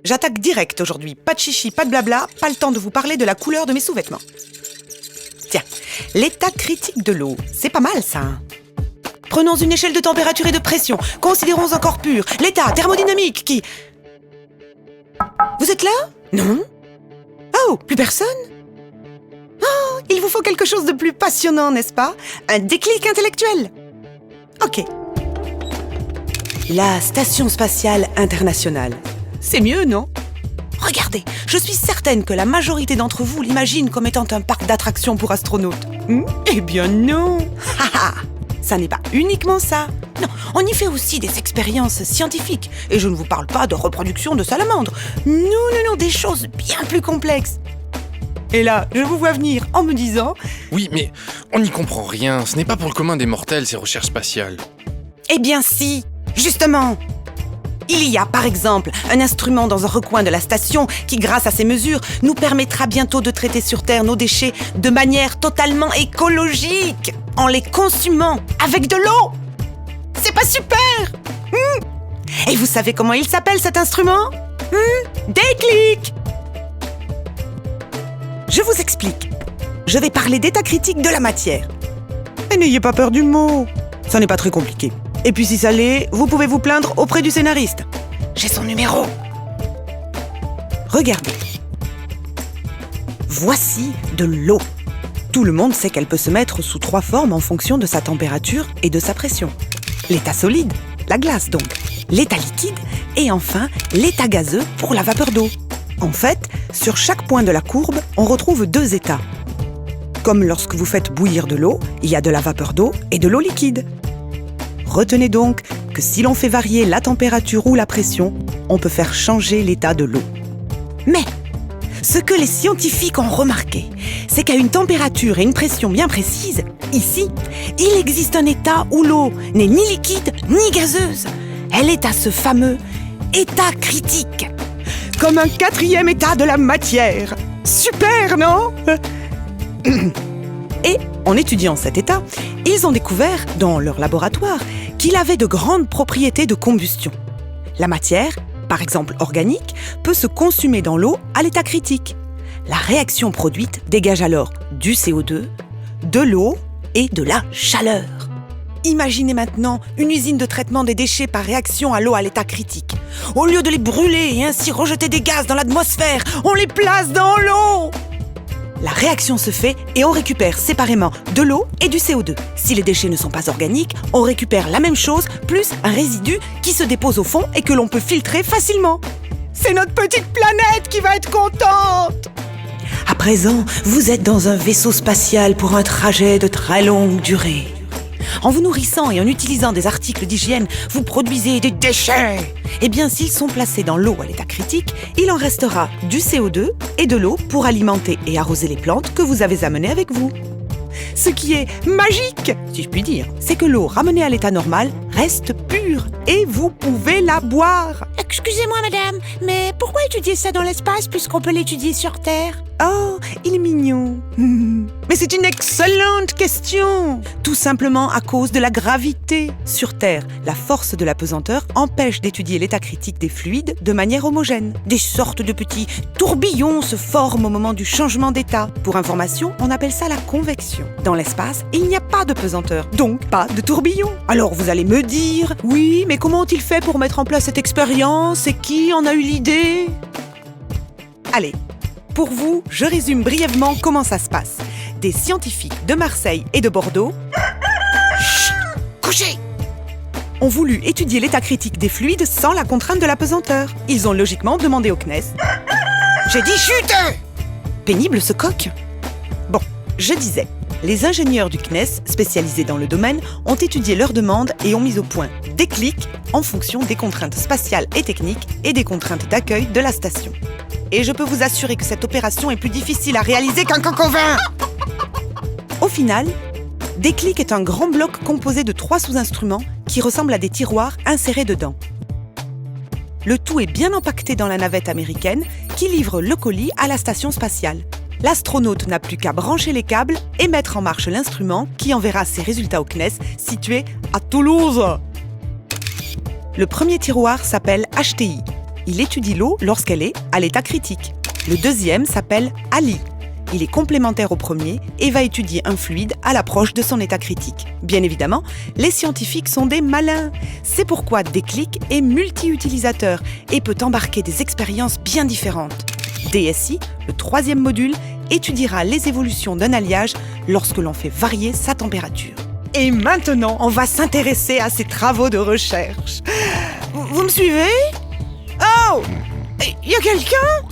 J'attaque direct aujourd'hui. Pas de chichi, pas de blabla, pas le temps de vous parler de la couleur de mes sous-vêtements. Tiens, l'état critique de l'eau, c'est pas mal ça, hein. Prenons une échelle de température et de pression. Considérons encore pur l'état thermodynamique qui... Vous êtes là? Non? Oh, plus personne? Oh, il vous faut quelque chose de plus passionnant, n'est-ce pas? Un déclic intellectuel. Ok. La Station Spatiale Internationale. C'est mieux, non? Regardez, je suis certaine que la majorité d'entre vous l'imagine comme étant un parc d'attractions pour astronautes. Eh bien non. Ça n'est pas uniquement ça. Non, on y fait aussi des expériences scientifiques. Et je ne vous parle pas de reproduction de salamandres. Non, des choses bien plus complexes. Et là, je vous vois venir en me disant... Oui, mais on n'y comprend rien. Ce n'est pas pour le commun des mortels, ces recherches spatiales. Eh bien si, justement. Il y a, par exemple, un instrument dans un recoin de la station qui, grâce à ses mesures, nous permettra bientôt de traiter sur Terre nos déchets de manière totalement écologique, en les consumant avec de l'eau. C'est pas super? Et vous savez comment il s'appelle cet instrument? Déclic! Je vous explique. Je vais parler d'état critique de la matière. Et n'ayez pas peur du mot. Ça n'est pas très compliqué. Et puis si ça l'est, vous pouvez vous plaindre auprès du scénariste. J'ai son numéro. Regardez. Voici de l'eau. Tout le monde sait qu'elle peut se mettre sous 3 formes en fonction de sa température et de sa pression. L'état solide, la glace donc. L'état liquide et enfin l'état gazeux pour la vapeur d'eau. En fait, sur chaque point de la courbe, on retrouve 2 états. Comme lorsque vous faites bouillir de l'eau, il y a de la vapeur d'eau et de l'eau liquide. Retenez donc que si l'on fait varier la température ou la pression, on peut faire changer l'état de l'eau. Mais ce que les scientifiques ont remarqué, c'est qu'à une température et une pression bien précises, ici, il existe un état où l'eau n'est ni liquide ni gazeuse. Elle est à ce fameux état critique. Comme un 4e état de la matière. Super, non? Et en étudiant cet état, ils ont découvert, dans leur laboratoire, qu'il avait de grandes propriétés de combustion. La matière, par exemple organique, peut se consumer dans l'eau à l'état critique. La réaction produite dégage alors du CO2, de l'eau et de la chaleur. Imaginez maintenant une usine de traitement des déchets par réaction à l'eau à l'état critique. Au lieu de les brûler et ainsi rejeter des gaz dans l'atmosphère, on les place dans l'eau. La réaction se fait et on récupère séparément de l'eau et du CO2. Si les déchets ne sont pas organiques, on récupère la même chose, plus un résidu qui se dépose au fond et que l'on peut filtrer facilement. C'est notre petite planète qui va être contente! À présent, vous êtes dans un vaisseau spatial pour un trajet de très longue durée. En vous nourrissant et en utilisant des articles d'hygiène, vous produisez des déchets. Eh bien, s'ils sont placés dans l'eau à l'état critique, il en restera du CO2 et de l'eau pour alimenter et arroser les plantes que vous avez amenées avec vous. Ce qui est magique, si je puis dire, c'est que l'eau ramenée à l'état normal reste pure et vous pouvez la boire. Excusez-moi madame, mais pourquoi étudier ça dans l'espace puisqu'on peut l'étudier sur Terre? Oh, il est mignon. Mais c'est une excellente question. Tout simplement à cause de la gravité. Sur Terre, la force de la pesanteur empêche d'étudier l'état critique des fluides de manière homogène. Des sortes de petits tourbillons se forment au moment du changement d'état. Pour information, on appelle ça la convection. Dans l'espace, il n'y a pas de pesanteur, donc pas de tourbillon. Alors vous allez me dire, oui, mais comment ont-ils fait pour mettre en place cette expérience et qui en a eu l'idée? Allez. Pour vous, je résume brièvement comment ça se passe. Des scientifiques de Marseille et de Bordeaux Chut! Couchez! ont voulu étudier l'état critique des fluides sans la contrainte de la pesanteur. Ils ont logiquement demandé au CNES. J'ai dit chut! Pénible ce coq. Bon, je disais, les ingénieurs du CNES, spécialisés dans le domaine, ont étudié leurs demandes et ont mis au point des clics en fonction des contraintes spatiales et techniques et des contraintes d'accueil de la station. Et je peux vous assurer que cette opération est plus difficile à réaliser qu'un coq au vin. Au final, Déclic est un grand bloc composé de 3 sous-instruments qui ressemblent à des tiroirs insérés dedans. Le tout est bien empaqueté dans la navette américaine qui livre le colis à la station spatiale. L'astronaute n'a plus qu'à brancher les câbles et mettre en marche l'instrument qui enverra ses résultats au CNES situé à Toulouse. Le premier tiroir s'appelle HTI. il étudie l'eau lorsqu'elle est à l'état critique. Le deuxième s'appelle Ali. Il est complémentaire au premier et va étudier un fluide à l'approche de son état critique. Bien évidemment, les scientifiques sont des malins. C'est pourquoi Déclic est multi-utilisateur et peut embarquer des expériences bien différentes. DSI, le troisième module, étudiera les évolutions d'un alliage lorsque l'on fait varier sa température. Et maintenant, on va s'intéresser à ces travaux de recherche. Vous me suivez ? Oh ! Y a quelqu'un ?